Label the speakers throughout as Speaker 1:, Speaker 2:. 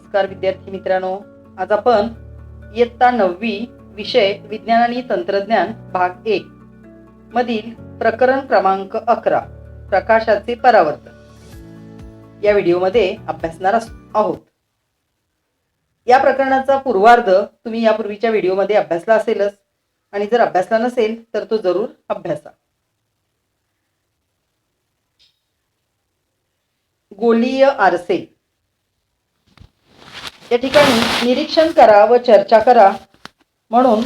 Speaker 1: नमस्कार विद्यार्थी मित्रांनो, आज आपण इयत्ता 9वी विषय विज्ञान आणि तंत्रज्ञान भाग 1 मधील प्रकरण क्रमांक 11 प्रकाशाचे परावर्तन या व्हिडिओमध्ये अभ्यासणार आहोत। या प्रकरणाचा पूर्वार्ध तुम्ही यापूर्वीच्या व्हिडिओमध्ये अभ्यासला असेलच आणि जर अभ्यासला नसेल तर तो जरूर अभ्यासा। गोलीय आरसे या ठिकाणी निरीक्षण करा व चर्चा करा म्हणून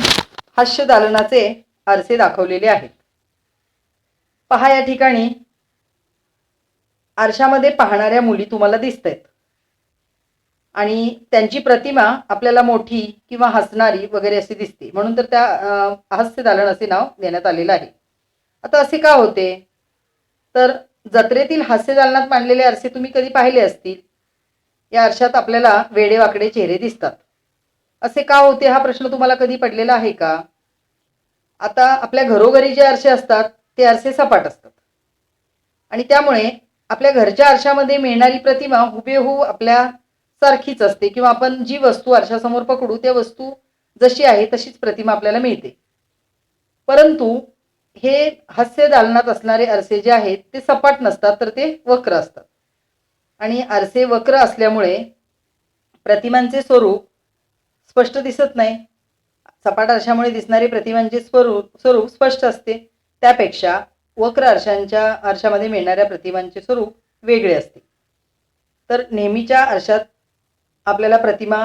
Speaker 1: हास्यदालनाचे आरसे दाखवलेले आहेत। पहा, या ठिकाणी आरशामध्ये पाहणाऱ्या मुली तुम्हाला दिसतायत आणि त्यांची प्रतिमा आपल्याला मोठी किंवा हसणारी वगैरे अशी दिसते, म्हणून तर त्या हास्यदालन असे नाव देण्यात आलेलं आहे। आता असे का होते तर जत्रेतील हास्यदालनात मांडलेले आरसे तुम्ही कधी पाहिले असतील। या आरशात आपल्याला वेडेवाकडे चेहरे दिसतात। असे का होते हा प्रश्न तुम्हाला कधी पडलेला आहे का? आता आपल्या घरोघरी जे आरसे असतात ते आरसे सपाट असतात आणि त्यामुळे आपल्या घरच्या आरशामध्ये मिळणारी प्रतिमा हुबेहूब आपल्या सारखीच असते किंवा आपण जी वस्तू आरशासमोर पकडू त्या वस्तू जशी आहे तशीच प्रतिमा आपल्याला मिळते। परंतु हे हास्य दालनात असणारे आरसे जे आहेत ते सपाट नसतात तर ते वक्र असतात आणि आरसे वक्र असल्यामुळे प्रतिमांचे स्वरूप स्पष्ट दिसत नाही। सपाट आरशामुळे दिसणारे प्रतिमांचे स्वरूप स्पष्ट असते, त्यापेक्षा वक्र आरशामध्ये मिळणाऱ्या प्रतिमांचे स्वरूप वेगळे असते। तर नेहमीच्या आरशात आपल्याला प्रतिमा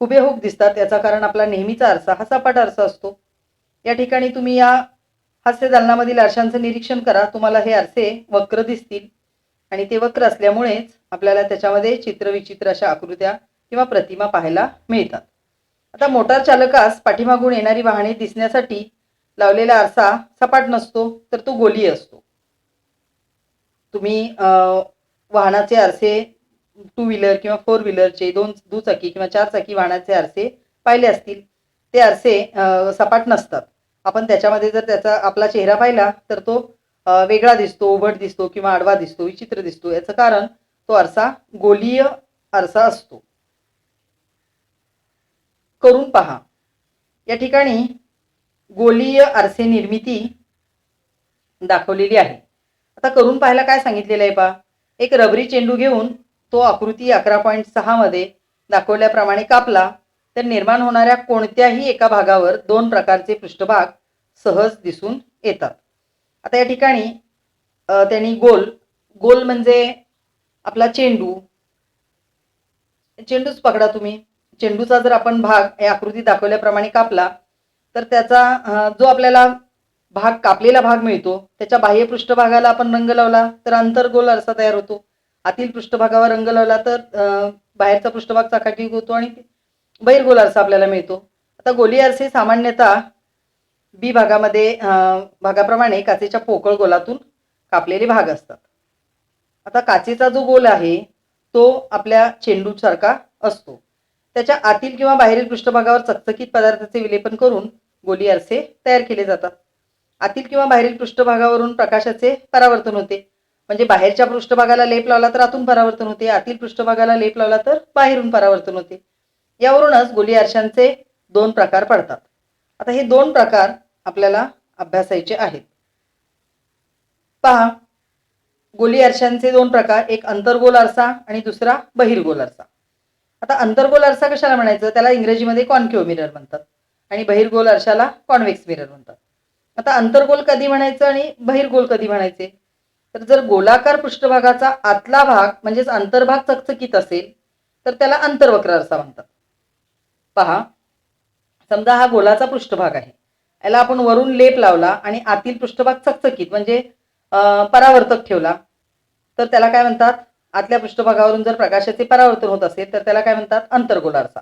Speaker 1: हुबेहूब दिसतात, याचा कारण आपला नेहमीचा आरसा हा सपाट आरसा असतो। या ठिकाणी तुम्ही या हास्य दालनामधील आरशांचं निरीक्षण करा, तुम्हाला हे आरसे वक्र दिसतील आणि ते वक्र असल्यामुळेच आपल्याला त्याच्यामध्ये चित्रविचित्र अशा आकृत्या किंवा प्रतिमा पाहायला मिळतात। आता मोटार चालकास पाठीमागून येणारी वाहने दिसण्यासाठी लावलेला आरसा सपाट नसतो तर तो गोलीय असतो। तुम्ही वाहनाचे आरसे टू व्हीलर किंवा फोर व्हीलरचे दुचाकी किंवा चारचाकी वाहनाचे आरसे पाहिले असतील, ते आरसे सपाट नसतात। आपण त्याच्यामध्ये जर त्याचा आपला चेहरा पाहिला तर तो वेगळा दिसतो, उभट दिसतो किंवा आडवा दिसतो, विचित्र दिसतो। याचं कारण तो आरसा गोलीय आरसा असतो। करून पहा, या ठिकाणी गोलीय आरसे निर्मिती दाखवलेली आहे। आता करून पाहायला काय सांगितलेलं आहे पहा, एक रबरी चेंडू घेऊन तो आकृती 11.6 मध्ये दाखवल्याप्रमाणे कापला तर निर्माण होणाऱ्या कोणत्याही एका भागावर दोन प्रकारचे पृष्ठभाग सहज दिसून येतात। आता या ठिकाणी त्यांनी गोल म्हणजे आपला चेंडूच पकडा तुम्ही। चेंडूचा जर आपण भाग या आकृतीत दाखवल्याप्रमाणे कापला तर त्याचा जो आपल्याला कापलेला भाग मिळतो त्याच्या बाह्य पृष्ठभागाला आपण रंग लावला तर अंतर्गोल आरसा तयार होतो। आतील पृष्ठभागावर रंग लावला तर बाहेरचा पृष्ठभाग चकाकी होतो आणि बहिर्गोल आरसा आपल्याला मिळतो। आता गोलीय आरसे सामान्यतः बी भागाप्रमाणे काचेच्या पोकळ गोलातून कापलेले भाग असतात। आता काचेचा जो गोल आहे तो आपल्या चेंडू सारखा असतो। त्याच्या आतील किंवा बाहेरील पृष्ठभागावर चकचकीत पदार्थाचे विलेपन करून गोलीय आरसे तयार केले जातात। आतील किंवा बाहेरील पृष्ठभागावरून प्रकाशाचे परावर्तन होते, म्हणजे बाहेरच्या पृष्ठभागाला लेप लावला तर आतून परावर्तन होते, आतील पृष्ठभागाला लेप लावला तर बाहेरून परावर्तन होते। यावरूनच गोलीय आरशांचे दोन प्रकार पडतात। आता हे दोन प्रकार आपल्याला अभ्यासायचे आहेत। पहा, गोलीय आरशांचे दोन प्रकार, एक अंतर्गोल आरसा आणि दुसरा बहिर्गोल आरसा। आता अंतर्गोल आरसा कशाला म्हणायचं, त्याला इंग्रजीमध्ये कॉन्केव्ह मिरर म्हणतात आणि बहिर्गोल आरशाला कॉन्व्हेक्स मिरर म्हणतात। आता अंतर्गोल कधी म्हणायचं आणि बहिर्गोल कधी म्हणायचे, तर जर गोलाकार पृष्ठभागाचा आतला भाग म्हणजेच अंतर्भाग चकचकीत असेल तर त्याला अंतर्वक्र आरसा म्हणतात। पहा, समजा हा गोलाचा पृष्ठभाग आहे, याला आपण वरून लेप लावला आणि आतील पृष्ठभाग चकचकीत म्हणजे परावर्तक ठेवला तर त्याला काय म्हणतात, आतल्या पृष्ठभागावरून जर प्रकाशाचे परावर्तन होत असेल तर त्याला काय म्हणतात, अंतर्गोल आरसा।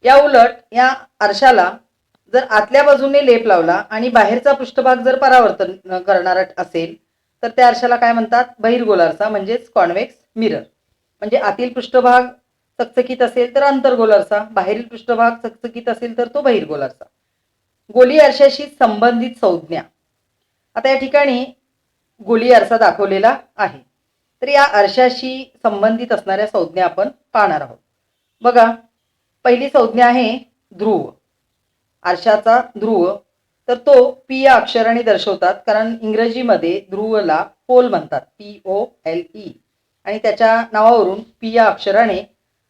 Speaker 1: या उलट या आरशाला जर आतल्या बाजूने लेप लावला आणि बाहेरचा पृष्ठभाग जर परावर्तन करणारा असेल तर त्या आरशाला काय म्हणतात, बहिर्गोल आरसा म्हणजेच कॉन्व्हेक्स मिरर। म्हणजे आतील पृष्ठभाग चकचकीत असेल तर अंतर्गोल आरसा, बाहेरील पृष्ठभाग चकचकीत असेल तर तो बहिर्गोल आरसा। गोलीय आरशाशी संबंधित संज्ञा, आता या ठिकाणी गोलीय आरसा दाखवलेला आहे तर या आरशाशी संबंधित असणाऱ्या संज्ञा आपण पाहणार आहोत। बघा, पहिली संज्ञा आहे ध्रुव, आरशाचा ध्रुव. तर तो पी या अक्षराने दर्शवतात, कारण इंग्रजीमध्ये ध्रुवला पोल म्हणतात, POLE, आणि त्याच्या नावावरून पी या अक्षराने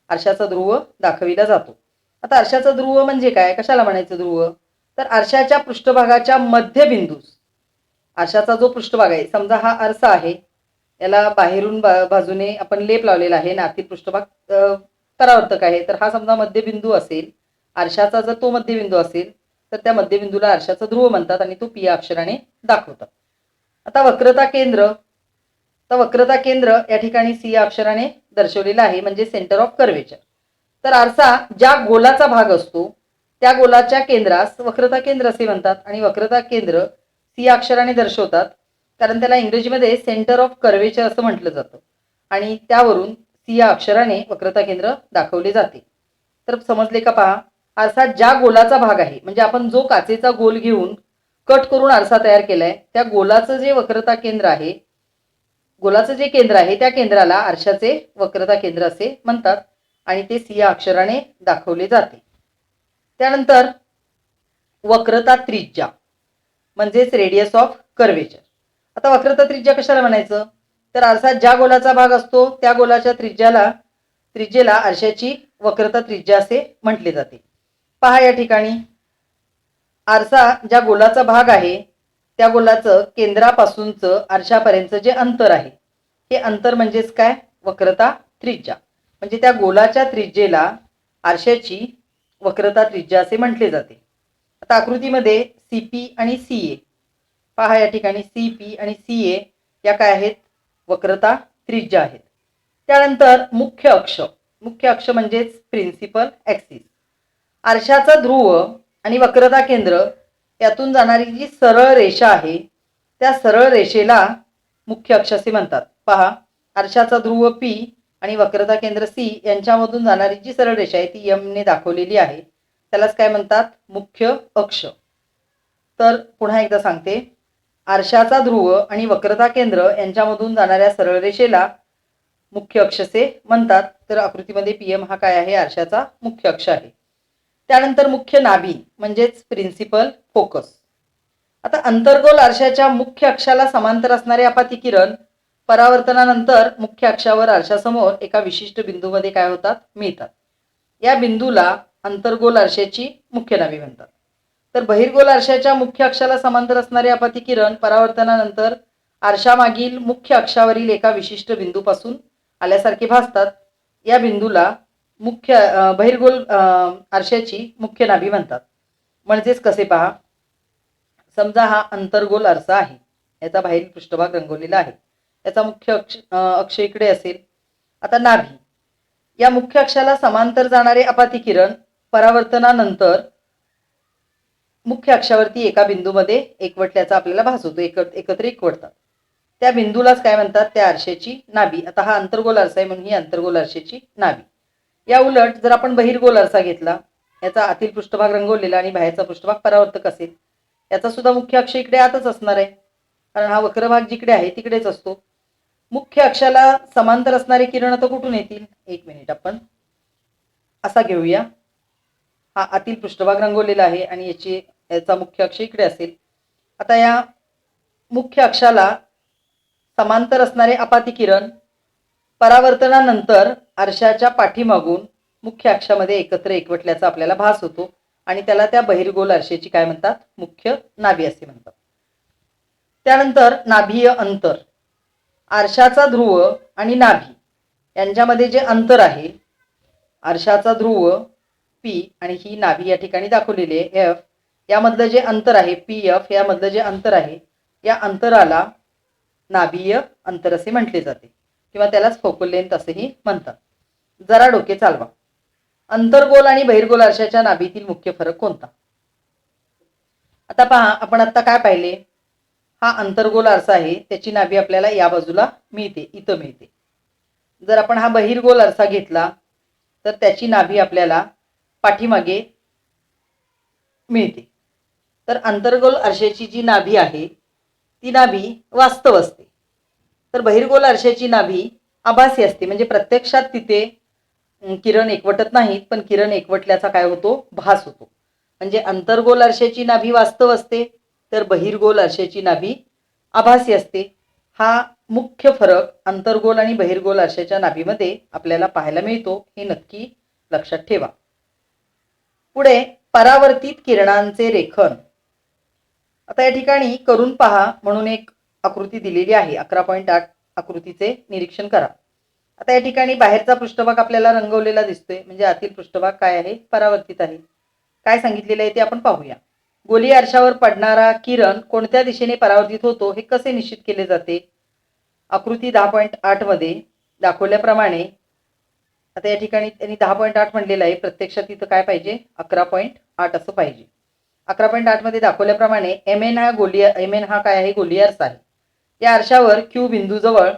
Speaker 1: आरशाचा ध्रुव दाखविला जातो. आता आरशाचा ध्रुव म्हणजे काय, कशाला म्हणायचं ध्रुव, तर आरशाच्या पृष्ठभागाच्या मध्यबिंदूस, आरशाचा जो पृष्ठभाग आहे, समजा हा आरसा आहे, याला बाहेरून बाजूने आपण लेप लावलेला आहे ना, आतील पृष्ठभाग परावर्तक आहे, तर हा समजा मध्यबिंदू असेल, आरशाचा जर तो मध्यबिंदू असेल तर त्या मध्यबिंदूला आरशाचा ध्रुव म्हणतात आणि तो पी या अक्षराने दाखवतात. आता वक्रता केंद्र, तर वक्रता केंद्र या ठिकाणी सी या अक्षराने दर्शवलेला आहे, म्हणजे सेंटर ऑफ कर्वेचर. तर आरसा ज्या गोलाचा भाग असतो त्या गोलाच्या केंद्रास वक्रता केंद्र असे म्हणतात, आणि वक्रता केंद्र सी या अक्षराने दर्शवतात, कारण त्याला इंग्रजीमध्ये सेंटर ऑफ कर्वेचर असं म्हटलं जातं, आणि त्यावरून सी या अक्षराने वक्रता केंद्र दाखवले जाते. तर समजले का पहा, आरसा ज्या गोलाचा भाग आहे, म्हणजे आपण जो काचेचा गोल घेऊन कट करून आरसा तयार केलाय, त्या गोलाचं जे वक्रता केंद्र आहे, गोलाचं जे केंद्र आहे त्या केंद्राला आरशाचे वक्रता केंद्र असे म्हणतात, आणि ते सी या अक्षराने दाखवले जाते. त्यानंतर वक्रता त्रिज्या म्हणजेच रेडियस ऑफ कर्वेचर. आता वक्रता त्रिज्या कशाला म्हणायचं, तर आरसा ज्या गोलाचा भाग असतो त्या गोलाच्या त्रिज्येला आरशाची वक्रता त्रिज्या असे म्हटले जाते. पहा या ठिकाणी, आरसा ज्या गोलाचा भाग आहे त्या गोलाचं केंद्रापासूनचं आरशापर्यंतचं जे अंतर आहे, हे अंतर म्हणजेच काय, वक्रता त्रिज्या. म्हणजे त्या गोलाच्या त्रिज्येला आरशाची वक्रता त्रिज्या असे म्हटले जाते. आता आकृतीमध्ये CP आणि CA पहा, या ठिकाणी CP आणि CA या काय आहेत, वक्रता त्रिज्या आहेत. त्यानंतर मुख्य अक्ष म्हणजेच प्रिन्सिपल ॲक्सिस, आरशाचा ध्रुव आणि वक्रता केंद्र यातून जाणारी जी सरळ रेषा आहे त्या सरळ रेषेला मुख्य अक्ष असे म्हणतात. पहा, आरशाचा ध्रुव P आणि वक्रता केंद्र C यांच्यामधून जाणारी जी सरळ रेषा आहे ती M ने दाखवलेली आहे, त्यालाच काय म्हणतात, मुख्य अक्ष. तर पुन्हा एकदा सांगते, आरशाचा ध्रुव आणि वक्रता केंद्र यांच्यामधून जाणाऱ्या सरळ रेषेला मुख्य अक्ष असे म्हणतात. तर आकृतीमध्ये PM हा काय आहे, आरशाचा मुख्य अक्ष आहे. त्यानंतर मुख्य नाभी म्हणजेच प्रिन्सिपल फोकस. आता अंतर्गोल आरशाच्या मुख्य अक्षाला समांतर असणारे आपाती किरण परावर्तनानंतर मुख्य अक्षावर आरशासमोर एका विशिष्ट बिंदूमध्ये काय होतात, मिळतात. या बिंदूला अंतर्गोल आरशाची मुख्य नाभी म्हणतात. तर बहिर्गोल आरशाच्या मुख्य अक्षाला समांतर असणारे आपाती किरण परावर्तनानंतर आरशामागील मुख्य अक्षावरील एका विशिष्ट बिंदूपासून आल्यासारखे भासतात. या बिंदूला बहिर्गोल आरशाची मुख्य नाभी म्हणतात. म्हणजेच कसे पहा, समजा हा अंतर्गोल आरसा आहे, याचा बाहेरील पृष्ठभाग रंगवलेला आहे, याचा मुख्य अक्ष इकडे असेल. आता नाभी, या मुख्य अक्षाला समांतर जाणारे आपाती किरण परावर्तनानंतर मुख्य अक्षावरती एका बिंदूमध्ये एकवटल्याचा आपल्याला भास होतो, एकत्र एकवटतात. त्या बिंदूलाच काय म्हणतात, त्या आरशाची नाभी. आता हा अंतर्गोल आरसा आहे म्हणून ही अंतर्गोल आरशाची नाभी. या उलट जर आपण बहिर्गोल आरसा घेतला, याचा आतील पृष्ठभाग रंगवलेला आणि बाहेरचा पृष्ठभाग परावर्तक असेल, याचा सुद्धा मुख्य अक्ष इकडे आतच असणार आहे, कारण हा वक्र भाग जिकडे आहे तिकडेच असतो. मुख्य अक्षाला समांतर असणारे किरण तर कुठून येतील, एक मिनिट आपण असा घेऊया. हा आतील पृष्ठभाग रंगवलेला आहे आणि याचा मुख्य अक्ष इकडे असेल. आता या मुख्य अक्षाला समांतर असणारे आपाती किरण परावर्तनानंतर आरशाच्या पाठीमागून मुख्य अक्षामध्ये एकत्र एकवटल्याचा आपल्याला भास होतो, आणि त्याला त्या बहिर्गोल आरशाची काय म्हणतात, मुख्य नाभी असे म्हणतात. त्यानंतर नाभीय अंतर, आरशाचा ध्रुव आणि नाभी यांच्यामध्ये जे अंतर आहे, आरशाचा ध्रुव P आणि ही नाभी या ठिकाणी दाखवलेली आहे F, यामधलं जे अंतर आहे PF, यामधलं जे अंतर आहे, या अंतराला नाभीय अंतर असे म्हटले जाते, किंवा त्यालाच फोकल लेंथ असेही म्हणतात. जरा डोके चालवा, अंतर्गोल आणि बहिर्गोल आरशाच्या नाभीतील मुख्य फरक कोणता. आता पहा, आपण आता काय पाहिले, हा अंतर्गोल आरसा आहे, त्याची नाभी आपल्याला या बाजूला मिळते, इथं मिळते. जर आपण हा बहिर्गोल आरसा घेतला तर त्याची नाभी आपल्याला पाठीमागे मिळते. तर अंतर्गोल आरशाची जी नाभी आहे ती नाभी वास्तव असते, तर बहिर्गोल आरशाची नाभी आभासी असते, म्हणजे प्रत्यक्षात तिथे किरण एकवटत नाहीत, पण किरण एकवटल्याचा काय होतो, भास होतो. म्हणजे अंतर्गोल आरशाची नाभी वास्तव असते, तर बहिर्गोल आरशाची नाभी आभासी असते. हा मुख्य फरक अंतर्गोल आणि बहिर्गोल आरशाच्या नाभीमध्ये आपल्याला पाहायला मिळतो, हे नक्की लक्षात ठेवा. पुढे परावर्तित किरणांचे रेखन. आता या ठिकाणी करून पहा म्हणून एक आकृती दिलेली आहे. 11.8 आकृतीचे निरीक्षण करा. आता या ठिकाणी बाहेरचा पृष्ठभाग आपल्याला रंगवलेला दिसतोय, म्हणजे आतील पृष्ठभाग काय आहे, परावर्तित आहे. काय सांगितलेलं आहे ते आपण पाहूया. गोलीय आरशावर पडणारा किरण कोणत्या दिशेने परावर्तित होतो हे कसे निश्चित केले जाते. आकृती 10.8 मध्ये दाखवल्याप्रमाणे. आता या ठिकाणी त्यांनी 10.8 म्हणलेलं आहे, प्रत्यक्षात इथं काय पाहिजे, 11.8 असं पाहिजे. 11.8 मध्ये दाखवल्याप्रमाणे एम एन हा काय आहे, गोलीय आरसा आहे. या आरशावर क्यू बिंदूजवळ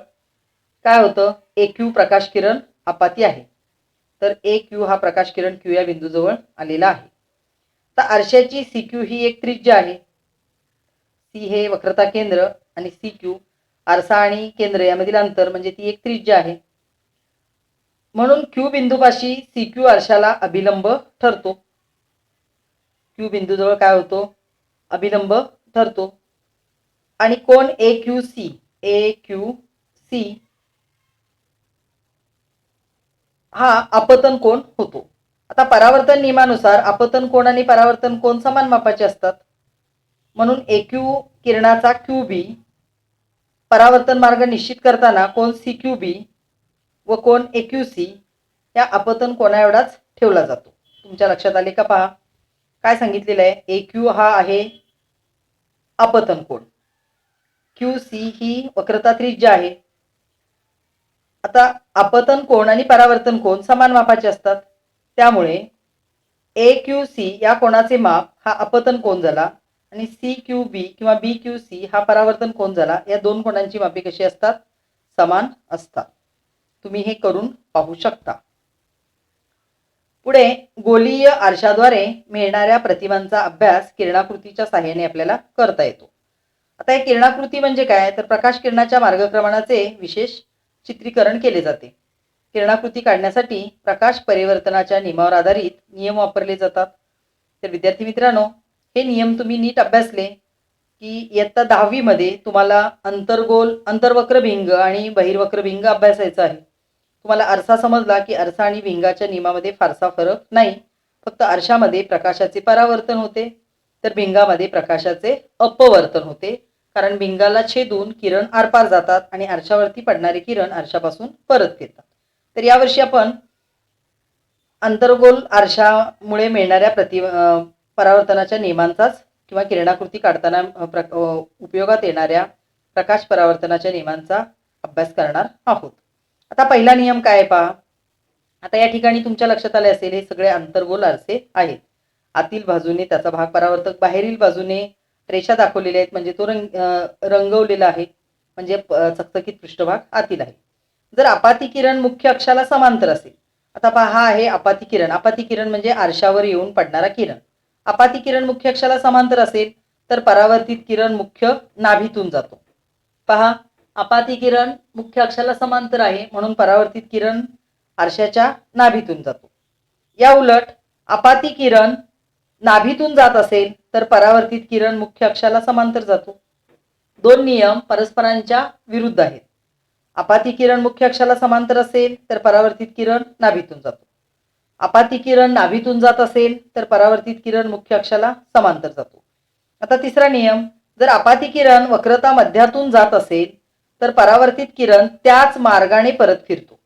Speaker 1: काय होतं, ए क्यू प्रकाश किरण आपाती आहे. तर ए क्यू हा प्रकाश किरण क्यू या बिंदूजवळ आलेला आहे. तर आरशाची सी क्यू ही एक त्रिज्या आहे. सी हे वक्रता केंद्र आणि सी क्यू आरसा आणि केंद्र यामधील अंतर, म्हणजे ती एक त्रिज्या आहे. म्हणून क्यू बिंदूपाशी सी क्यू आरशाला अभिलंब ठरतो. क्यू बिंदूजवळ काय होतो, अभिलंब ठरतो. आणि कोण ए क्यू सी हा अपतन कोण होतो. आता परावर्तन नियमानुसार अपतन कोण आणि परावर्तन कोण समान मापाचे असतात. म्हणून ए क्यू किरणाचा क्यू बी परावर्तन मार्ग निश्चित करताना कोण सी क्यू बी व कोण ए क्यू सी या अपतन कोणा एवढाच ठेवला जातो. तुमच्या लक्षात आले का पहा. काय सांगितलेलं आहे, ए क्यू हा आहे अपतन कोण, क्यू सी ही वक्रता त्रिज्या आहे. आता अपतन कोण आणि परावर्तन कोण समान मापाचे असतात, त्यामुळे ए क्यू सी या कोणाचे माप हा अपतन कोण झाला आणि सी क्यू बी किंवा बी क्यू सी हा परावर्तन कोण झाला. या दोन कोणांची मापे कशी असतात, समान असतात. तुम्ही हे करून पाहू शकता. पुढे गोलीय आरशाद्वारे मिळणाऱ्या प्रतिमांचा अभ्यास किरणाकृतीच्या साहाय्याने आपल्याला करता येतो. आता हे किरणाकृती म्हणजे काय, तर प्रकाश किरणाच्या मार्गक्रमणाचे विशेष चित्रीकरण केले जाते. किरणाकृती काढण्यासाठी प्रकाश परिवर्तनाच्या नियमावर आधारित नियम वापरले जातात. तर विद्यार्थी मित्रांनो, हे नियम तुम्ही नीट अभ्यासले की इयत्ता 10वी मध्ये तुम्हाला अंतर्वक्र भिंग आणि बहिर्वक्र भिंग अभ्यासायचा आहे. तुम्हाला आरसा समजला की आरसा आणि भिंगाच्या नियमामध्ये फारसा फरक नाही, फक्त आरशामध्ये प्रकाशाचे परावर्तन होते, तर भिंगामध्ये प्रकाशाचे अपवर्तन होते. कारण भिंगाला छेदून किरण आरपार जातात आणि आरशावरती पडणारे किरण आरशापासून परत फिरतात. तर यावर्षी आपण अंतर्गोल आरशामुळे मिळणाऱ्या परावर्तनाच्या नियमांचाच किंवा किरणाकृती काढताना उपयोगात येणाऱ्या प्रकाश परावर्तनाच्या नियमांचा अभ्यास करणार आहोत. आता पहिला नियम काय आहे पहा. आता या ठिकाणी तुमच्या लक्षात आले असेल, हे सगळे अंतर्गोल आरसे आहेत. आतील बाजूने त्याचा भाग परावर्तक, बाहेरील बाजूने रेषा दाखवलेल्या आहेत, म्हणजे तो रंगवलेला आहे, म्हणजे चकचकीत पृष्ठभाग आतील आहे. जर आपाती किरण मुख्य अक्षाला समांतर असेल, आता पहा हा आहे आपाती किरण. आपाती किरण म्हणजे आरशावर येऊन पडणारा किरण. आपाती किरण मुख्य अक्षाला समांतर असेल तर परावर्तित किरण मुख्य नाभीतून जातो. पहा, आपाती किरण मुख्य अक्षाला समांतर आहे, म्हणून परावर्तित किरण आरशाच्या नाभीतून जातो. या उलट आपाती किरण नाभीतून जात असेल तर परावर्तित किरण मुख्य अक्षाला समांतर जातो. दोन नियम परस्परांच्या विरुद्ध आहेत. आपाती किरण मुख्य अक्षाला समांतर असेल तर परावर्तित किरण नाभीतून जातो. आपाती किरण नाभीतून जात असेल तर परावर्तित किरण मुख्य अक्षाला समांतर जातो. आता तिसरा नियम, जर आपाती किरण वक्रता मध्यातून जात असेल तर परावर्तित किरण त्याच मार्गाने परत फिरतो.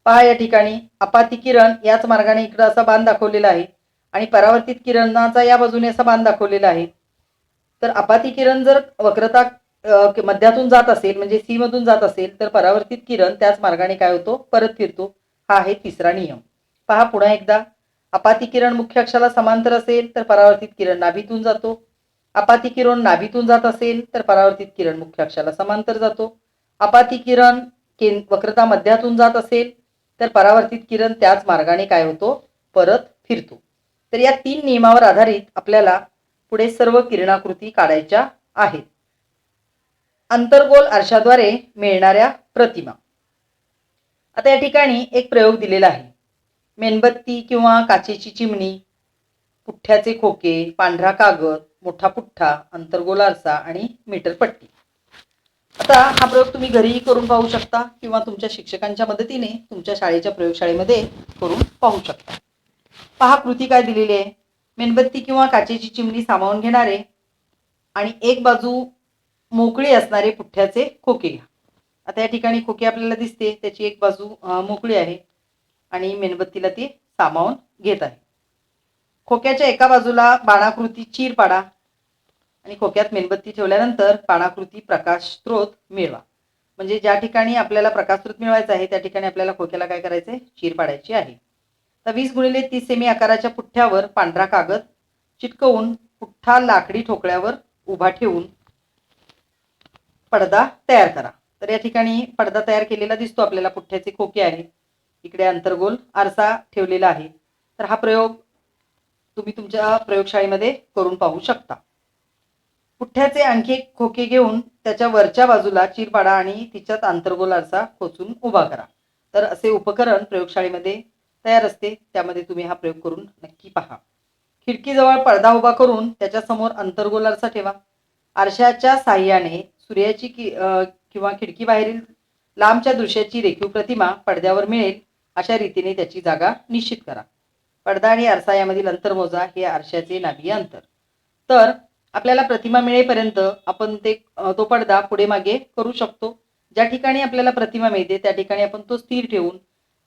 Speaker 1: पहा या ठिकाणी आपाती किरण याच मार्गाने इकडे असा बाण दाखवलेला आहे आणि परावर्तित किरणाचा या बाजूने असा बाण दाखवलेला आहे. तर आपाती किरण जर वक्रता मध्यातून जात असेल, म्हणजे सी मधून जात असेल, तर परावर्तित किरण त्याच मार्गाने काय होतो, परत फिरतो. हा आहे तिसरा नियम. पहा पुन्हा एकदा, आपाती किरण मुख्य अक्षाला समांतर असेल तर परावर्तित किरण नाभीतून जातो. आपाती किरण नाभीतून जात असेल तर परावर्तित किरण मुख्य अक्षाला समांतर जातो. आपाती किरण वक्रता मध्यातून जात असेल तर परावर्तित किरण त्याच मार्गाने काय होतो, परत फिरतो. तर या 3 नियमावर आधारित आपल्याला पुढे सर्व किरणाकृती काढायच्या आहेत. अंतर्गोल आरशाद्वारे मिळणाऱ्या प्रतिमा. आता या ठिकाणी एक प्रयोग दिलेला आहे. मेणबत्ती किंवा काचेची चिमणी, पुठ्ठ्याचे खोके, पांढरा कागद, मोठा पुठ्ठा, अंतर्गोल आरसा आणि मीटर पट्टी. आता हा प्रयोग तुम्ही घरीही करून पाहू शकता किंवा तुमच्या शिक्षकांच्या मदतीने तुमच्या शाळेच्या प्रयोगशाळेमध्ये करून पाहू शकता. पहा कृती काय दिलेली आहे. मेणबत्ती किंवा काचेची चिमणी सामावून घेणारे आणि एक बाजू मोकळी असणारे पुठ्ठ्याचे खोके घ्या. आता या ठिकाणी खोके आपल्याला दिसते, त्याची एक बाजू मोकळी आहे आणि मेणबत्तीला ती सामावून घेत आहे. खोक्याच्या एका बाजूला बाणाकृती चीर पाडा आणि खोक्यात मेणबत्ती ठेवल्यानंतर बाणाकृती प्रकाश स्त्रोत मिळवा. म्हणजे ज्या ठिकाणी आपल्याला प्रकाश स्त्रोत मिळवायचा आहे त्या ठिकाणी आपल्याला खोक्याला काय करायचं आहे, चीर पाडायची आहे. तर 20 × 30 सेमी आकाराच्या पुठ्ठ्यावर पांढरा कागद चिटकवून पुठ्ठा लाकडी ठोकळ्यावर उभा ठेवून पडदा तयार करा. तर या ठिकाणी पडदा तयार केलेला दिसतो आपल्याला. पुठ्ठ्याचे खोके आहे, इकडे अंतर्गोल आरसा ठेवलेला आहे. तर हा प्रयोग तुम्ही तुमच्या प्रयोगशाळेमध्ये करून पाहू शकता. पुठ्ठ्याचे आणखी एक खोके घेऊन त्याच्या वरच्या बाजूला चीर पाडा आणि तिच्यात अंतर्गोल आरसा खोचून उभा करा. तर असे उपकरण प्रयोगशाळेमध्ये तयार असते, त्यामध्ये तुम्ही हा प्रयोग करून नक्की पहा. खिडकीजवळ पडदा उभा करून त्याच्यासमोर अंतर्गोल आरसा ठेवा. आरशाच्या साह्याने सूर्याची किंवा खिडकीबाहेरील लांबच्या दृश्याची रेखीव प्रतिमा पडद्यावर मिळेल अशा रीतीने त्याची जागा निश्चित करा. पडदा आणि आरसा यामधील अंतर मोजा, हे आरशाचे नाभीय अंतर. तर आपल्याला प्रतिमा मिळेपर्यंत आपण तो पडदा पुढे मागे करू शकतो. ज्या ठिकाणी आपल्याला प्रतिमा मिळते त्या ठिकाणी आपण तो स्थिर ठेवून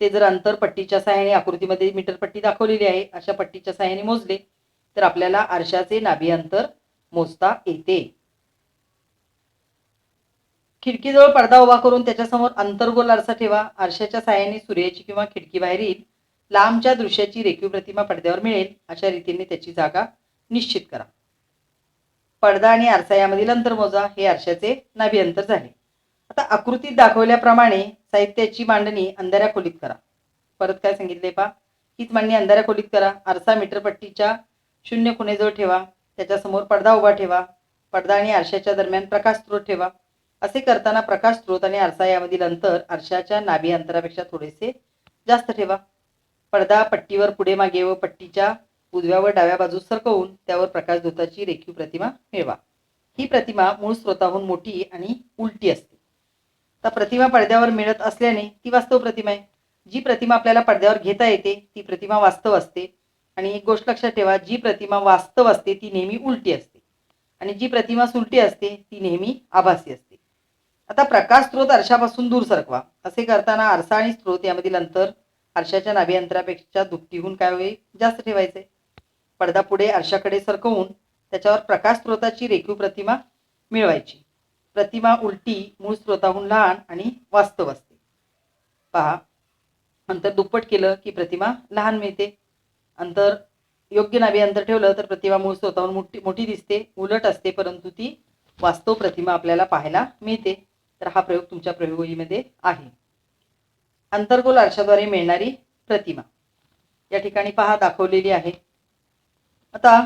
Speaker 1: ते जर अंतर पट्टीच्या सहाय्याने, आकृतीमध्ये मीटर पट्टी दाखवलेली आहे अशा पट्टीच्या सहाय्याने मोजले तर आपल्याला आरशाचे नाभीय अंतर मोजता येते. खिडकीजवळ पडदा उभा करून त्याच्यासमोर अंतर्गोल आरसा ठेवा. आरशाच्या सहाय्याने सूर्याची किंवा खिडकीबाहेरील लांबच्या दृश्याची रेखीव प्रतिमा पडद्यावर मिळेल अशा रीतीने त्याची जागा निश्चित करा. पडदा आणि आरसा यामधील अंतर मोजा, हे आरशाचे नाभी अंतर झाले. आता आकृतीत दाखवल्याप्रमाणे साहित्याची मांडणी अंधाऱ्या खोलीत करा. परत काय सांगितले पहा, हीच मांडणी अंधाऱ्या खोलीत करा. आरसा मीटरपट्टीच्या 0 खुणेजवळ ठेवा. त्याच्यासमोर पडदा उभा ठेवा. पडदा आणि आरशाच्या दरम्यान प्रकाश स्त्रोत ठेवा. असे करताना प्रकाश स्त्रोत आणि आरसा यामधील अंतर आरशाच्या नाभी अंतरापेक्षा थोडेसे जास्त ठेवा. पडदा पट्टीवर पुढे मागे व पट्टीच्या उजव्या व डाव्या बाजूस सरकवून त्यावर प्रकाशझोताची रेखीव प्रतिमा मिळवा. ही प्रतिमा मूळ स्त्रोताहून मोठी आणि उलटी असते. तर प्रतिमा पडद्यावर मिळत असल्याने ती वास्तव प्रतिमा आहे. जी प्रतिमा आपल्याला पडद्यावर घेता येते ती प्रतिमा वास्तव असते. आणि एक गोष्ट लक्षात ठेवा, जी प्रतिमा वास्तव असते ती नेहमी उलटी असते आणि जी प्रतिमा उलटी असते ती नेहमी आभासी असते. आता प्रकाश स्त्रोत आरशापासून दूर सरकवा. असे करताना आरसा आणि स्त्रोत यामधील अंतर आरशाच्या नाभी अंतरापेक्षा दुपटीहून काय होईल, जास्त ठेवायचे. पडदा पुढे आरशाकडे सरकवून त्याच्यावर प्रकाश स्त्रोताची रेखीव प्रतिमा मिळवायची. प्रतिमा उलटी मूळ स्त्रोताहून लहान आणि वास्तव असते. पहा, अंतर दुप्पट केलं की प्रतिमा लहान मिळते. अंतर योग्य नाभी अंतर ठेवलं तर प्रतिमा मूळ स्त्रोताहून मोठी दिसते, उलट असते, परंतु ती वास्तव प्रतिमा आपल्याला पाहायला मिळते. तर हा प्रयोग तुमच्या प्रयोगवहीमध्ये आहे. अंतर्गोल आरशाद्वारे मिळणारी प्रतिमा या ठिकाणी पहा दाखवलेली आहे. आता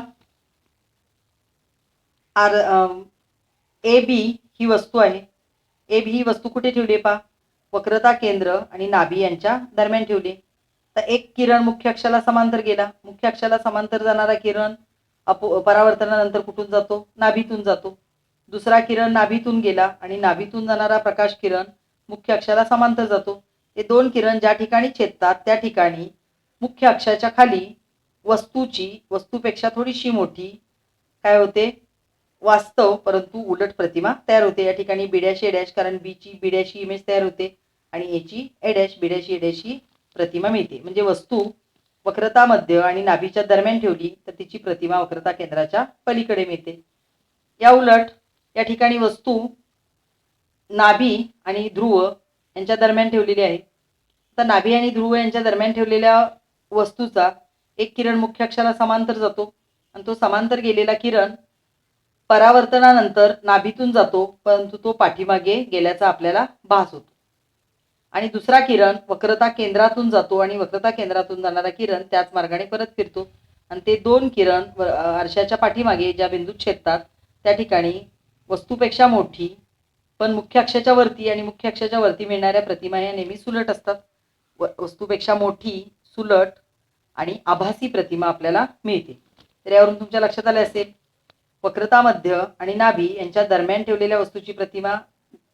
Speaker 1: ए बी ही वस्तू आहे. ए बी ही वस्तू कुठे ठेवली पहा, वक्रता केंद्र आणि नाभी यांच्या दरम्यान ठेवली. तर एक किरण मुख्य अक्षाला समांतर गेला. मुख्य अक्षाला समांतर जाणारा किरण परावर्तनानंतर कुठून जातो, नाभीतून जातो. दुसरा किरण नाभीतून गेला आणि नाभीतून जाणारा प्रकाश किरण मुख्य अक्षाला समांतर जातो. हे दोन किरण ज्या ठिकाणी छेदतात त्या ठिकाणी मुख्य अक्षाच्या खाली वस्तूपेक्षा थोडीशी मोठी काय होते, वास्तव परंतु उलट प्रतिमा तयार होते. या ठिकाणी बी डॅश ए डॅश, कारण बी ची बी डॅश इमेज तयार होते आणि ए ची A dash B dash A dash ही प्रतिमा मिळते. म्हणजे वस्तू वक्रता मध्य आणि नाभीच्या दरम्यान ठेवली तर तिची प्रतिमा वक्रता केंद्राच्या पलीकडे मिळते. या उलट या ठिकाणी वस्तू नाभी आणि ध्रुव यांच्या दरम्यान ठेवलेली आहे. तर नाभी आणि ध्रुव यांच्या दरम्यान ठेवलेल्या वस्तूचा एक किरण मुख्य अक्षाला समांतर जातो आणि तो समांतर गेलेला किरण परावर्तनानंतर नाभीतून जातो, परंतु तो पाठीमागे गेल्याचा आपल्याला भास होतो. आणि दुसरा किरण वक्रता केंद्रातून जातो आणि वक्रता केंद्रातून जाणारा किरण त्याच मार्गाने परत फिरतो आणि ते दोन किरण आरशाच्या पाठीमागे ज्या बिंदूत छेदतात त्या ठिकाणी वस्तूपेक्षा मोठी पण मुख्य अक्षाच्या वरती आणि मुख्य अक्षाच्या वरती मिळणाऱ्या प्रतिमा या नेहमी सुलट असतात. वस्तूपेक्षा मोठी सुलट आणि आभासी प्रतिमा आपल्याला मिळते. तर यावरून तुमच्या लक्षात आले असेल, वक्रता मध्य आणि नाभी यांच्या दरम्यान ठेवलेल्या वस्तूची प्रतिमा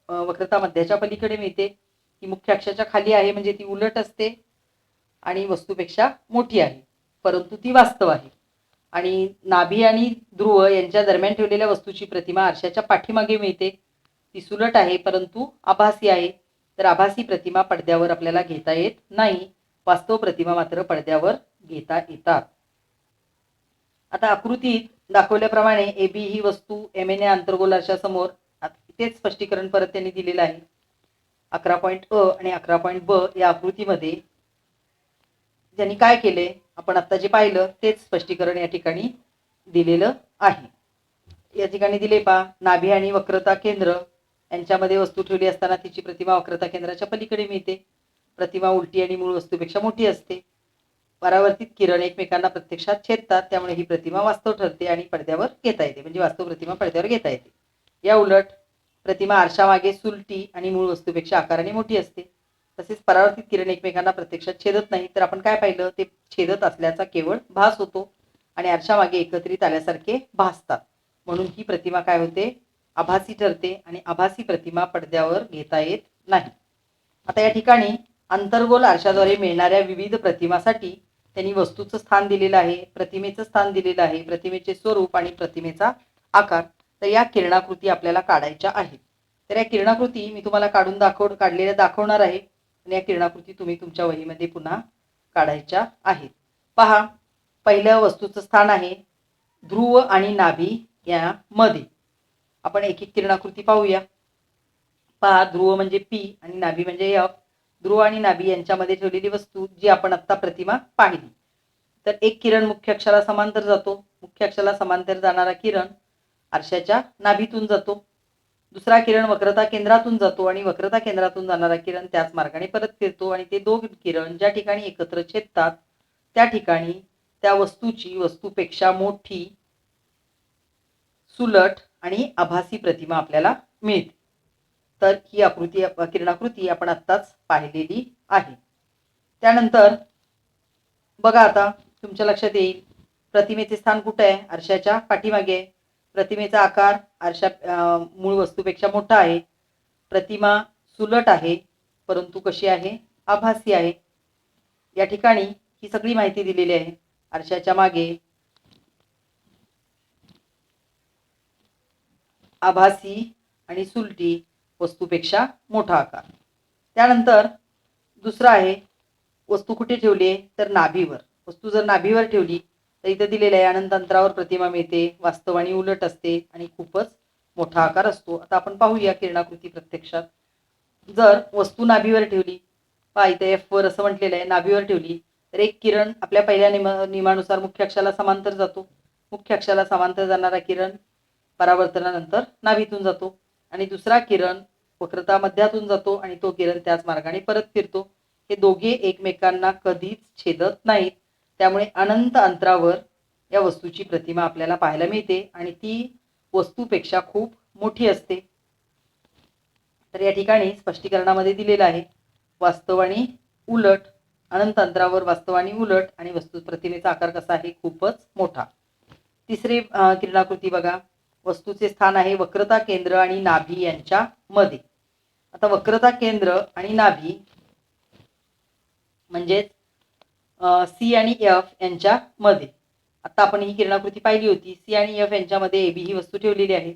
Speaker 1: वक्रता मध्याच्या पलीकडे मिळते. ती मुख्य अक्षाच्या खाली आहे, म्हणजे ती उलट असते आणि वस्तूपेक्षा मोठी आहे, परंतु ती वास्तव आहे. आणि नाभी आणि ध्रुव यांच्या दरम्यान ठेवलेल्या वस्तूची प्रतिमा आरशाच्या पाठीमागे मिळते. ती सुलट आहे, परंतु आभासी आहे. तर आभासी प्रतिमा पडद्यावर आपल्याला घेता येत नाही, वास्तव प्रतिमा मात्र पडद्यावर घेता येतात. आता आकृतीत दाखवल्याप्रमाणे AB ही वस्तू MN या अंतर्गोल आरशासमोर, तेच स्पष्टीकरण परत त्यांनी दिलेलं आहे. 11.अ आणि 11.ब या आकृतीमध्ये त्यांनी काय केले, आपण आता जे पाहिलं तेच स्पष्टीकरण या ठिकाणी दिलेलं आहे. या ठिकाणी दिले पहा, नाभी आणि वक्रता केंद्र यांच्यामध्ये वस्तू ठेवली असताना तिची प्रतिमा वक्रता केंद्राच्या पलीकडे मिळते. प्रतिमा उलटी आणि मूळ वस्तूपेक्षा मोठी असते. परावर्तित किरण एकमेकांना प्रत्यक्षात छेदतात, त्यामुळे ही प्रतिमा वास्तव ठरते आणि पडद्यावर घेता येते, म्हणजे वास्तव प्रतिमा पडद्यावर घेता येते. या उलट प्रतिमा आरशामागे सुलटी आणि मूळ वस्तूपेक्षा आकाराने मोठी असते. तसेच परावर्तित किरण एकमेकांना प्रत्यक्षात छेदत नाही, तर आपण काय पाहिलं, ते छेदत असल्याचा केवळ भास होतो आणि आरशामागे एकत्रित आल्यासारखे भासतात. म्हणून ही प्रतिमा काय होते, आभासी ठरते आणि आभासी प्रतिमा पडद्यावर घेता येत नाही. आता या ठिकाणी अंतर्गोल आरशाद्वारे मिळणाऱ्या विविध प्रतिमासाठी त्यांनी वस्तूचं स्थान दिलेलं आहे, प्रतिमेचं स्थान दिलेलं आहे, प्रतिमेचे स्वरूप आणि प्रतिमेचा आकार. तर या किरणाकृती आपल्याला काढायच्या आहेत. तर या किरणाकृती मी तुम्हाला काढलेल्या दाखवणार आहे आणि या किरणाकृती तुम्ही तुमच्या वहीमध्ये पुन्हा काढायच्या आहेत. पहा, पहिलं वस्तूचं स्थान आहे ध्रुव आणि नाभी यामध्ये. आपण एक एक किरणाकृती पाहूया. पहा, ध्रुव म्हणजे P आणि नाभी म्हणजे F. ध्रुव आणि नाभी यांच्यामध्ये ठेवलेली वस्तू जी आपण आत्ता प्रतिमा पाहिली. तर एक किरण मुख्य अक्षाला समांतर जातो. मुख्य अक्षाला समांतर जाणारा किरण आरशाच्या नाभीतून जातो. दुसरा किरण वक्रता केंद्रातून जातो आणि वक्रता केंद्रातून जाणारा किरण त्याच मार्गाने परत फिरतो आणि ते दोन किरण ज्या ठिकाणी एकत्र छेदतात त्या ठिकाणी त्या वस्तूची वस्तूपेक्षा मोठी, सुलट आणि आभासी प्रतिमा आपल्याला मिळते. तर ही किरणाकृती आपण आत्ताच पाहिलेली आहे. त्यानंतर बघा, आता तुमच्या लक्षात येईल प्रतिमेचे स्थान कुठे आहे, आरशाच्या पाठीमागे आहे. प्रतिमेचा आकार मूळ वस्तूपेक्षा मोठा आहे. प्रतिमा सुलट आहे, परंतु कशी आहे, आभासी आहे. या ठिकाणी ही सगळी माहिती दिलेली आहे. आरशाच्या मागे आभासी आणि सुलटी, वस्तूपेक्षा मोठा आकार. त्यानंतर दुसरा आहे, वस्तू कुठे ठेवली आहे, तर नाभीवर. वस्तू जर नाभीवर ठेवली तर इथं दिलेलं आहे अनंत अंतरावर प्रतिमा मिळते, वास्तव आणि उलट असते आणि खूपच मोठा आकार असतो. आता आपण पाहूया किरणाकृती प्रत्यक्षात. जर वस्तू नाभीवर ठेवली, पहा इथे F वर असं म्हटलेलं आहे, नाभीवर ठेवली तर एक किरण आपल्या पहिल्या नियमानुसार मुख्य अक्षाला समांतर जातो. मुख्य अक्षाला समांतर जाणारा किरण परावर्तनानंतर नाभीतून जातो आणि दुसरा किरण वक्रता मध्यातून जातो आणि तो किरण त्याच मार्गाने परत फिरतो. हे दोघे एकमेकांना कधीच छेदत नाहीत, त्यामुळे अनंत अंतरावर या वस्तूची प्रतिमा आपल्याला पाहायला मिळते आणि ती वस्तूपेक्षा खूप मोठी असते. तर या ठिकाणी स्पष्टीकरणामध्ये दिलेलं आहे वास्तव आणि उलट, अनंत अंतरावर वास्तव आणि उलट आणि वस्तू प्रतिमेचा आकार कसा आहे, खूपच मोठा. तिसरी किरणाकृती बघा, वस्तूचे स्थान आहे वक्रता केंद्र आणि नाभी यांच्या मध्ये. आता वक्रता केंद्र आणि नाभी म्हणजे C आणि F यांच्या मध्ये. आता आपण ही किरणाकृती पाहिली होती. C आणि F यांच्यामध्ये AB ही वस्तू ठेवलेली आहे.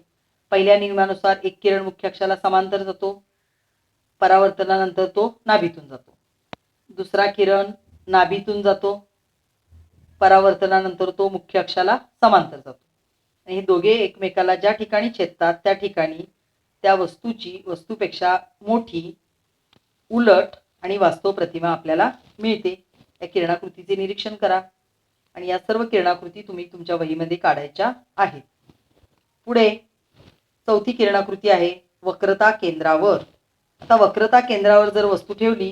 Speaker 1: पहिल्या नियमानुसार एक किरण मुख्य अक्षाला समांतर जातो, परावर्तनानंतर तो नाभीतून जातो. दुसरा किरण नाभीतून जातो, परावर्तनानंतर तो मुख्य अक्षाला समांतर जातो. हे दोघे एकमेकाला ज्या ठिकाणी छेदतात त्या ठिकाणी त्या वस्तूची वस्तूपेक्षा मोठी, उलट आणि वास्तव प्रतिमा आपल्याला मिळते. या किरणाकृतीचे निरीक्षण करा आणि या सर्व किरणाकृती तुम्ही तुमच्या वहीमध्ये काढायच्या आहेत. पुढे चौथी किरणाकृती आहे वक्रता केंद्रावर. आता वक्रता केंद्रावर जर वस्तू ठेवली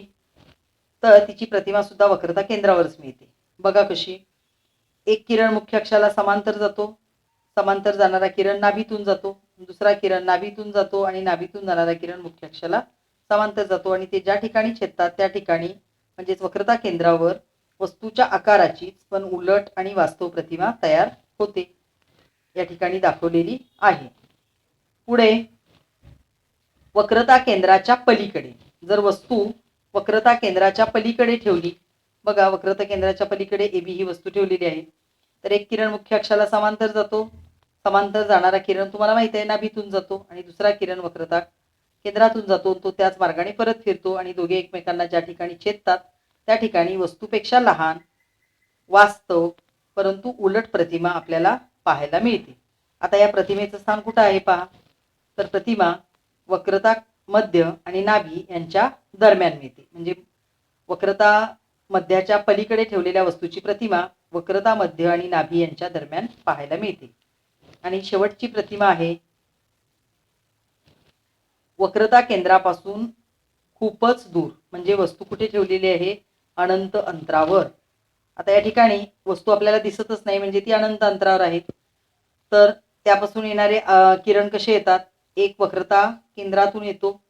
Speaker 1: तर तिची प्रतिमा सुद्धा वक्रता केंद्रावरच मिळते. बघा कशी, एक किरण मुख्य अक्षाला समांतर जातो, समांतर जाणारा किरण नाभीतून जातो, दुसरा किरण नाभीतून जातो आणि नाभीतून जाणारा किरण मुख्य अक्षाला समांतर जातो आणि ते ज्या ठिकाणी छेदतात त्या ठिकाणी म्हणजेच वक्रता केंद्रावर वस्तूच्या आकाराची पण उलट आणि वास्तव प्रतिमा तयार होते, या ठिकाणी दाखवलेली आहे. पुढे वक्रता केंद्राच्या पलीकडे, जर वस्तू वक्रता केंद्राच्या पलीकडे ठेवली, बघा वक्रता केंद्राच्या पलीकडे AB ही वस्तू ठेवलेली आहे, तर एक किरण मुख्य अक्षाला समांतर जातो. समांतर जाणारा किरण तुम्हाला माहिती आहे नाभीतून जातो, आणि दुसरा किरण वक्रता केंद्रातून जातो, तो त्याच मार्गाने परत फिरतो आणि दोघे एकमेकांना ज्या ठिकाणी छेदतात त्या ठिकाणी वस्तूपेक्षा लहान वास्तव परंतु उलट प्रतिमा आपल्याला पाहायला मिळते. आता या प्रतिमेचं स्थान कुठं आहे पहा, तर प्रतिमा वक्रता मध्य आणि नाभी यांच्या दरम्यान मिळते. म्हणजे वक्रता मध्याच्या पलीकडे ठेवलेल्या वस्तूची प्रतिमा वक्रता मध्य आणि नाभी यांच्या दरम्यान पाहायला मिळते. आणि शेवटची प्रतिमा आहे वक्रता केंद्रापासून खूपच दूर, म्हणजे वस्तू कुठे ठेवलेली आहे, अनंत अंतरावर. आता या ठिकाणी वस्तू आपल्याला दिसतच नाही, म्हणजे ती अनंत अंतरावर आहे. तर त्यापासून येणारे किरण कसे येतात, एक वक्रता केंद्रातून येतो,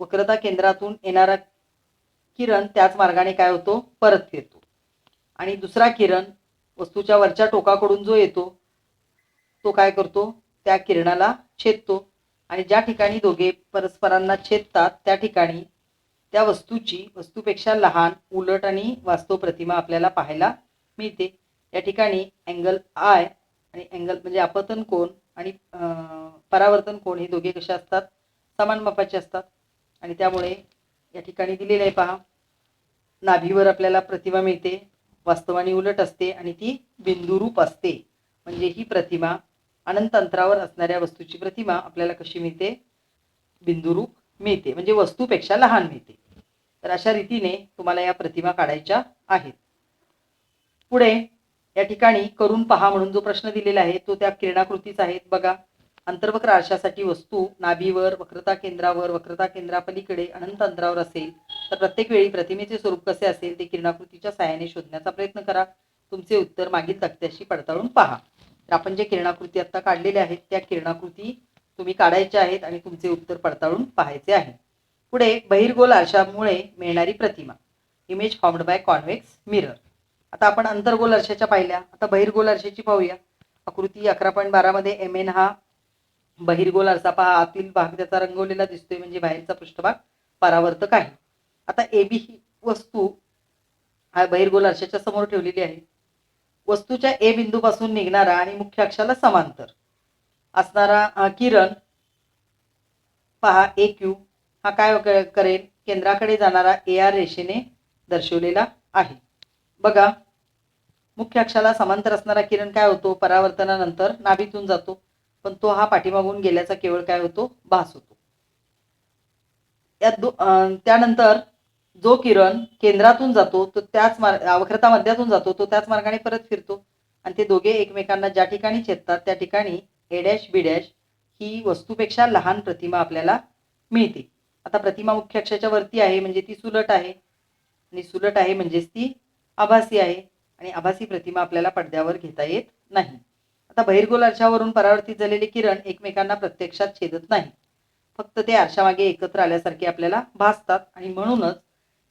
Speaker 1: वक्रता केंद्रातून येणारा किरण त्याच मार्गाने काय होतो, परत फिरतो, आणि दुसरा किरण वस्तूच्या वरच्या टोकाकडून जो येतो तो काय करतो, त्या किरणाला छेदतो, आणि ज्या ठिकाणी दोघे परस्परांना छेदतात त्या ठिकाणी त्या वस्तूची वस्तूपेक्षा लहान उलट आणि वास्तव प्रतिमा आपल्याला पाहायला मिळते. या ठिकाणी अँगल आय आणि अँगल म्हणजे अपतन कोन आणि परावर्तन कोन हे दोघे कसे असतात, समान मापाचे असतात, आणि त्यामुळे या ठिकाणी दिलेले आहे पहा, नाभीवर आपल्याला प्रतिमा मिळते, वास्तव आणि उलट असते आणि ती बिंदुरूप असते. म्हणजे ही प्रतिमा अनंत अंतरावर असणाऱ्या वस्तूची प्रतिमा आपल्याला कशी मिळते, बिंदुरूप मिळते, म्हणजे वस्तूपेक्षा लहान मिळते. तर अशा रीतीने तुम्हाला या प्रतिमा काढायच्या आहेत. पुढे या ठिकाणी करून पहा म्हणून जो प्रश्न दिलेला आहे तो त्या किरणाकृतीच आहेत. बघा, अंतर्वक्र आरशासाठी वस्तू नाभीवर, वक्रता केंद्रावर, वक्रता केंद्रापलीकडे अनंत अंतरावर असेल तर प्रत्येक वेळी प्रतिमेचे स्वरूप कसे असेल ते किरणाकृतीच्या सहाय्याने शोधण्याचा प्रयत्न करा. तुमचे उत्तर मागील तक्त्याशी पडताळून पहा. तर आपण जे किरणाकृती आता काढलेल्या आहेत त्या किरणाकृती तुम्ही काढायच्या आहेत आणि तुमचे उत्तर पडताळून पाहायचे आहे. पुढे बहिर्गोल आरशामुळे मिळणारी प्रतिमा, image formed by convex mirror. आता आपण अंतर्गोल आरशाच्या पाहिल्या, आता बहिर्गोल आरशाची पाहूया. आकृती 11.12 मध्ये MN हा बहिर्गोल आरसा पहा, आतील भाग त्याचा रंगवलेला दिसतोय, म्हणजे बाहेरचा पृष्ठभाग परावर्तक आहे. आता AB ही वस्तू हा बहिर्गोल आरशाच्या समोर ठेवलेली आहे. वस्तूच्या A बिंदूपासून निघणारा आणि मुख्य अक्षाला समांतर असणारा किरण पहा AQ हा काय करेल, केंद्राकडे जाणारा AR रेषेने दर्शवलेला आहे. बघा, मुख्य अक्षाला समांतर असणारा किरण काय होतो, परावर्तनानंतर नाभीतून जातो, पण तो हा पाठीमागून गेल्याचा केवळ काय होतो, भास होतो. त्यानंतर जो किरण केंद्रातून जातो तो त्याच वक्रता मध्यातून जातो, तो त्याच मार्गाने परत फिरतो, आणि ते दोघे एकमेकांना ज्या ठिकाणी छेदतात त्या ठिकाणी A', B' ही वस्तूपेक्षा लहान प्रतिमा आपल्याला मिळते. आता प्रतिमा मुख्य अक्षाच्या वरती आहे म्हणजे ती सुलट आहे, आणि सुलट आहे म्हणजेच ती आभासी आहे, आणि आभासी प्रतिमा आपल्याला पडद्यावर घेता येत नाही. आता बहिर्गोल आरशावरून परावर्तित झालेले किरण एकमेकांना प्रत्यक्षात छेदत नाही, फक्त ते आरशामागे एकत्र आल्यासारखे आपल्याला भासतात, आणि म्हणूनच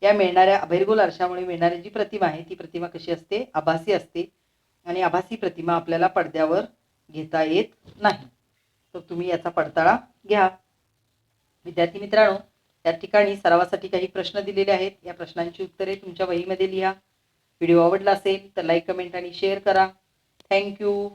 Speaker 1: या मिळणाऱ्या बहिर्गोल आरशामुळे मिळणारी जी प्रतिमा आहे ती प्रतिमा कशी असते, आभासी असते, आणि आभासी प्रतिमा आपल्याला पडद्यावर घेता येत नाही. तर तुम्ही याचा पडताळा घ्या. विद्यार्थी मित्रांनो, या ठिकाणी सरावासाठी काही प्रश्न दिलेले आहेत, या प्रश्नांची उत्तरे तुमच्या वहीमध्ये लिहा. व्हिडिओ आवडला असेल तर लाईक, कमेंट आणि शेअर करा. थँक्यू.